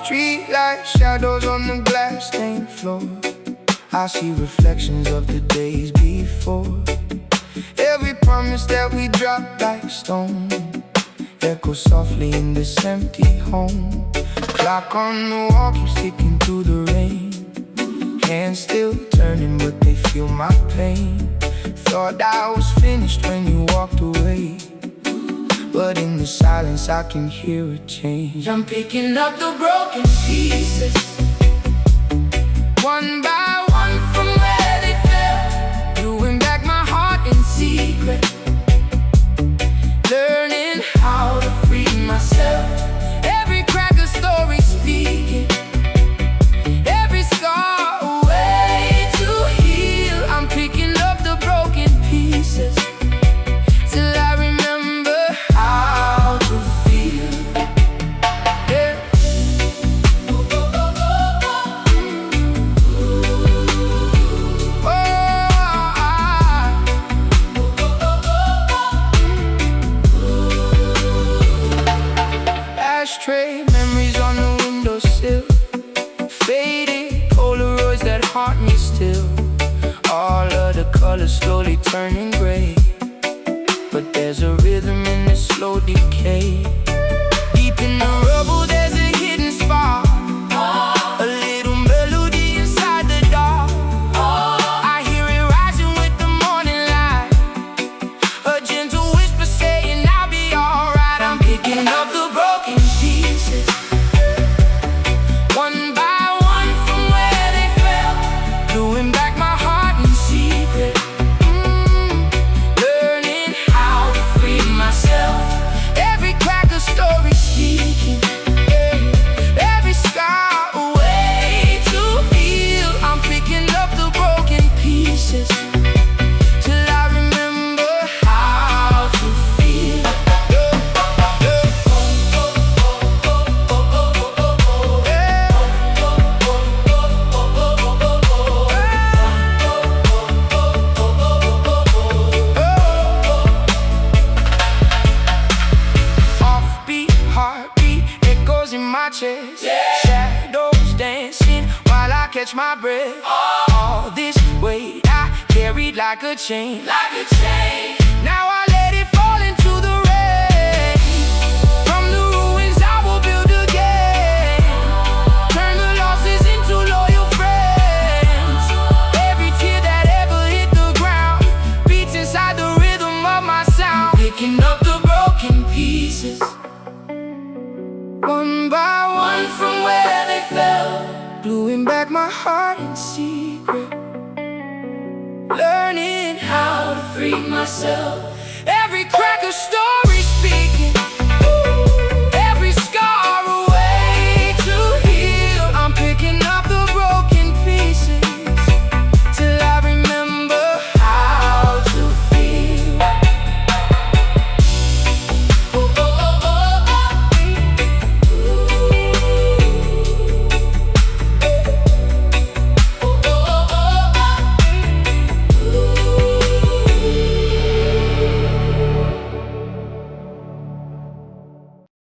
Street light shadows on the glass stained floor. I see reflections of the days before. Every promise that we dropped like stone echoes softly in this empty home. Clock on the wall keeps ticking through the rain. Hands still turning but they feel my pain. Thought I was finished when you walked away, but in the silence I can hear a change. I'm picking up the broken pieces, one by one from where they fell, gluing back my heart in secret, learning how to free myself. Every crack a story speaking, every scar a way to heal. I'm picking up the broken pieces till I remember how to feel. Yeah. Ashtray memories on the windowsill, faded Polaroids that haunt me still. All of the colors slowly turning gray, but there's a rhythm in this slow decay. Deep in the rubble there's a hidden spark, a little melody inside the dark. I hear it rising with the morning light, a gentle whisper saying I'll be alright. I'm picking up the broken pieces, one by one from where they fell, gluing back my heart in secret, learning how to free myself. Every crack a story speaking, every scar a way to heal. I'm picking up the broken pieces till I remember how to feel. Offbeat, heartbeat, echoes in my chest. Shadows dancing while I catch my breath. All this weight I carried like a chain, Now I let it fall into the rain. From the ruins I will build again, turn the losses into loyal friends. Every tear that ever hit the ground beats inside the rhythm of my sound. Picking up the broken pieces, one by one from where they fell, gluing back my heart in secret, learning how to free myself. Every crack a story speaks,